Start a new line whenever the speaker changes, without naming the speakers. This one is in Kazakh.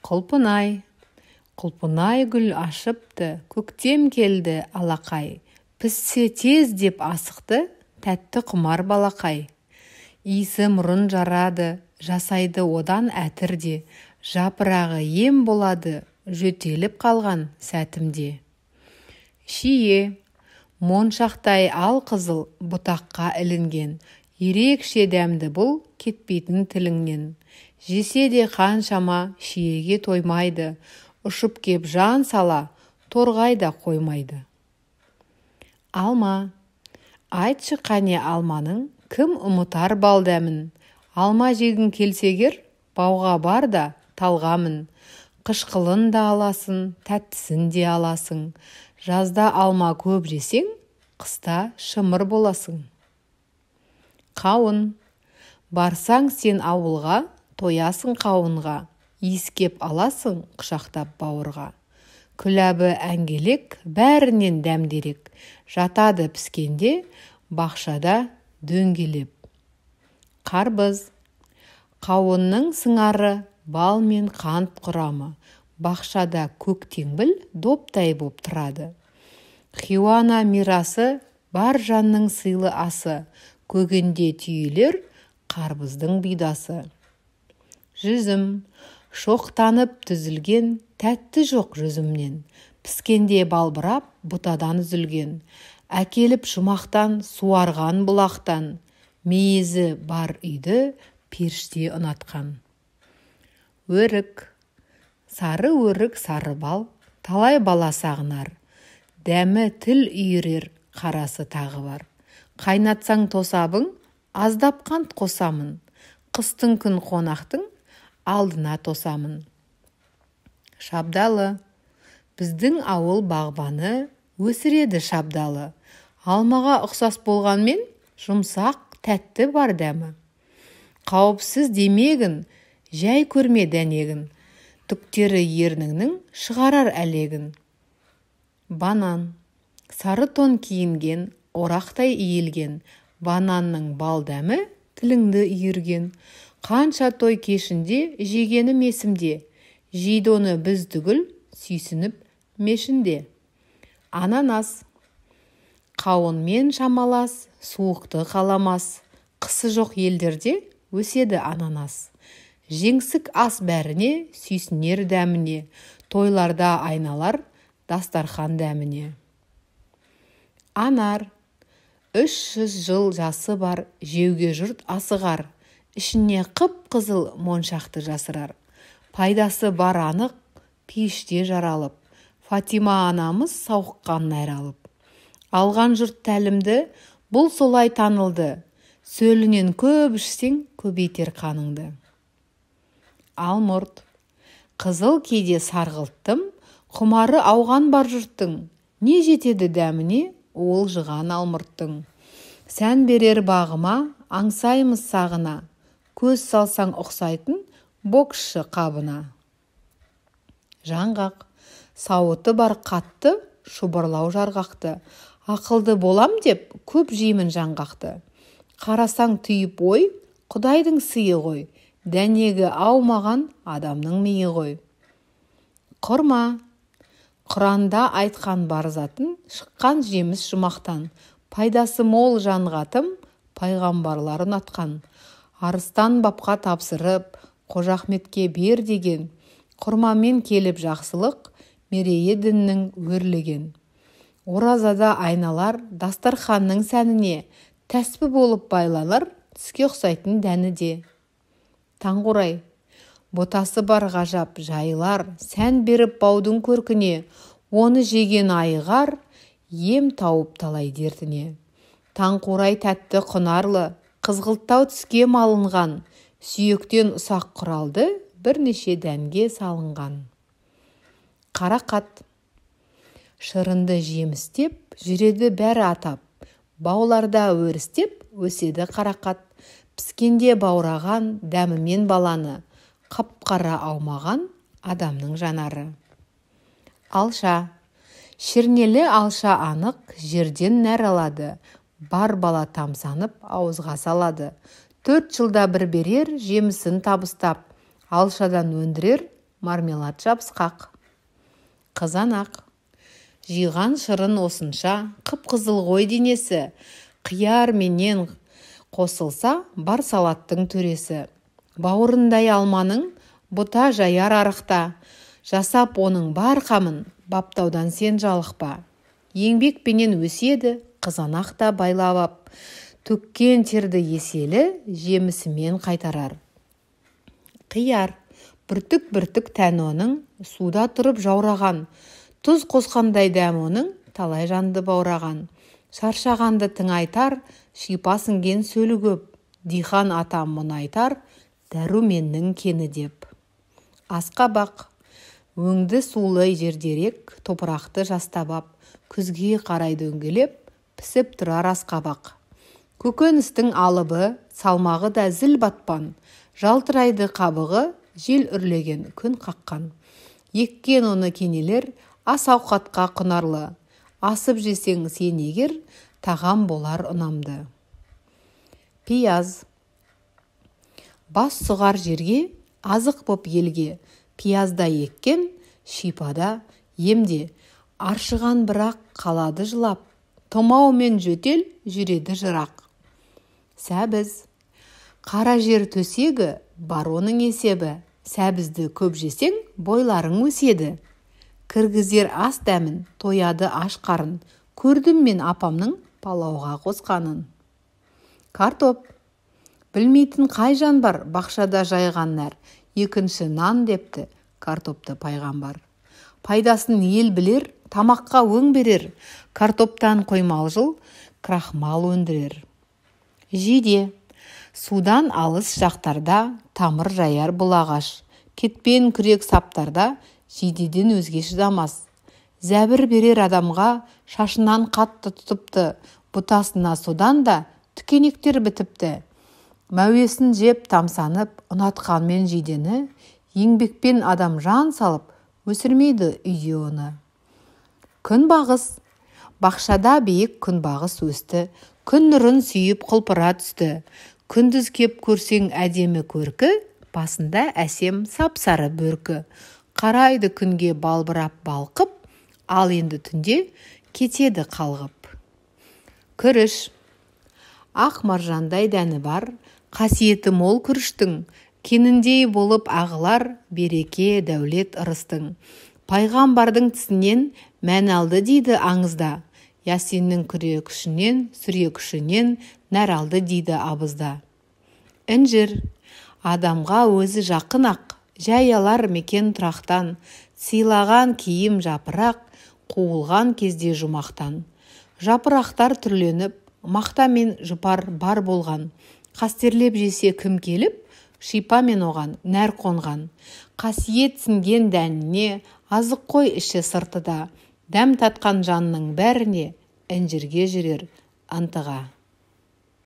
Құлпынай, құлпынай гүл ашыпты, көктем келді алақай. Піссе тез деп асықты, тәтті құмар балақай. Иісі мұрын жарады, жасайды одан әтірде. Жапырағы ем болады, жөтеліп қалған сәтімде. Шие, моншақтай ал қызыл бұтаққа ілінген. Ерекше дәмді бұл кетпейтін тіліңнен. Жесе де қаншама шиеге тоймайды. Ұшып кеп жан сала, торғайда қоймайды. Алма, айтшы қане алманың, кім ұмытар бал дәмін? Алма жегін келсегер, бауға бар да талғамын. Қышқылын да аласың, тәттісін де аласың. Жазда алма көп жесең, қыста шымыр боласың. Қауын, барсаң сен ауылға, тоясың қауынға. Иіскеп аласың, құшақтап бауырға. Күләбі әңгелек, бәрінен дәмдерек. Жатады піскенде, бақшада дөңгелеп. Қарбыз, қауынның сыңары, бал мен қант құрамы. Бақшада көктеңбіл доптай боп тұрады. Хиуана мирасы, бар жанның сыйлы асы. Көгінде түйілер, қарбыздың бидасы. Жүзім, шоқтанып түзілген, тәтті жоқ жүзімнен. Піскенде балбырап, бұтадан үзілген. Әкеліп жұмақтан, суарған бұлақтан. Мейізі бар үйді, періште ұнатқан. Өрік, сары өрік сары бал, талай бала сағынар. Дәмі тіл үйірер, қарасы тағы бар. Қайнатсаң тосабың, аздап қант қосамын. Қыстың күн қонақтың, алдына тосамын. Шабдалы, біздің ауыл бағбаны өсіреді шабдалы. Алмаға ұқсас болғанмен, жұмсақ тәтті бар дәмі. Қауіпсіз демегін, жай көрме дәнегін. Түктері ерніңнің шығарар әлегін. Банан, сары тон киінген, орақтай иілген. Бананның бал дәмі тіліңді үйірген. Қанша той кешінде жегенім есімде. Жейді оны біз түгіл, сүйсініп мешінде. Ананас, қауынмен шамалас, суықты қаламас. Қысы жоқ елдерде өседі ананас. Жеңсік ас бәріне, сүйсінер дәміне. Тойларда айналар, дастархан дәміне. Анар, 300 жыл жасы бар, жеуге жұрт асығар. Ішіне қып-қызыл моншақты жасырар. Пайдасы бар анық, пеште жаралып. Фатима анамыз сауыққан найралып. Алған жұрт тәлімді, бұл солай танылды. Сөлінен көп ішсең, көбейтер қаныңды. Алмұрт, қызыл кейде сарғылттым, құмары ауған бар жұрттың. Не жетеді дәміне, ол жыған алмұрттың. Сән берер бағыма, аңсаймыз сағына. Көз салсаң ұқсайтын, боксшы қабына. Жаңғақ, сауыты бар қатты, шұбырлау жарғақты. Ақылды болам деп, көп жеймін жаңғақты. Қарасаң түйіп ой, Құдайдың сыйы ғой. Дәнегі аумаған адамның миы ғой. Құрма, Құранда айтқан бар затын, шыққан жеміс жұмақтан. Пайдасы мол жанғатым, пайғамбарлар ұнатқан. Арыстан бапқа тапсырып, Қожа Ахметке бер деген. Құрмамен келіп жақсылық, мерейі діннің өрлеген. Оразада айналар, дастарханның сәніне. Тәспі болып байланар, түске ұқсайтын дәні де. Таңғурай, ботасы бар ғажап жайылар, сән беріп баудың көркіне. Оны жеген айығар, ем тауып талай дертіне. Таңқурай тәтті құнарлы, қызғылттау түске малынған. Сүйектен ұсақ құралды, бірнеше дәнге салынған. Қарақат, шырынды жемістеп, жүреді бәрі атап. Бауларда өрістеп, өседі қарақат. Піскенде баураған дәмімен баланы. Қап-қара аумаған адамның жанары. Алша, шернелі алша анық, жерден нәр алады. Бар бала тамсанып, ауызға салады. 4 жылда бір берер, жемісін табыстап. Алшадан өндірер, мармелад жабысқақ. Қызанақ. Жиған шырын осынша, қып-қызыл ғой денесі, қияр менен қосылса, бар салаттың төресі. Бауырындай алманың бұта жаяр арықта, жасап оның бар қамын, баптаудан сен жалықпа. Еңбекпенен өседі, қызанақ та байлап, төккен терді еселі, жемісімен қайтарар. Қияр. Бүртік-бүртік тән оның, суда тұрып жаураған, тұз қосқандай дәм оның, талай жанды баураған. Шаршағанды тыңайтар, шипа сіңген сөлі көп, дихан атам мұны айтар, дәруменнің кені деп. Асқабақ. Өңді сулы жердерек, топырақты жастабап, күзге қарай дөңгелеп, пісіп тұрар асқабақ. Көкөністің алыбы, салмағы да зіл батпан, жалтырайды қабығы, жел үрлеген күн қаққан. Еккен оны кенелер, ас ауқатқа құнарлы. Асып жесең сен егер, тағам болар ұнамды. Пияз. Бас сұғар жерге, азық боп елге, пиязда еккен, шипада, емде. Аршыған бірақ қалады жылап, томау мен жөтел жүреді жырақ. Сәбіз. Қара жер төсегі, бар оның есебі. Сәбізді көп жесең, бойларың өседі. Кіргізер ас дәмін, тояды аш қарын. Көрдім мен апамның палауға қосқанын. Картоп. Білмейтін қай жан бар, бақшада жайған нәр. Екінші нан депті, картопты пайғамбар. Пайдасын ел білер, тамаққа өң берер. Картоптан қоймалжыл, крахмал өндірер. Жиде. Судан алыс жақтарда тамыр жаяр бұл ағаш. Кетпен күрек саптарда жидеден өзге шыдамас. Зәбір берер адамға шашынан қатты тұтыпты, бұтасына содан да түкенектер бітіпті. Мәуесін жеп тамсанып, ұнатқанмен жидені, еңбекпен адам жан салып, өсірмейді үйде оны. Күнбағыс. Бақшада биік күнбағыс өсті, күн нұрын сүйіп құлпыра түсті. Күндіз кеп көрсең әдемі көркі, басында әсем сап-сары бөркі. Қарайды күнге балбырап балқып, ал енді түнде кетеді қалғып. Күріш. Ақ маржандай дәні бар, қасиеті мол күріштің, кеніндей болып ағылар, береке дәулет ырыстың. Пайғамбардың тісінен мән алды дейді аңызда, Ясиннің күре күшінен, сүре күшінен нәр алды дейді абызда. Інжір. Адамға өзі жақын ақ, жай алар мекен тұрақтан, сыйлаған киім жапырақ, қуылған кезде жұмақтан. Жапырақтар түрленіп, мақта мен жұпар бар болған. Қастерлеп жесе кім келіп, шипа мен оған нәр қонған. Қасиет сінген дәніне, азық қой іші сыртыда. Дәм татқан жанның бәріне, інжірге жүрер ынтыға.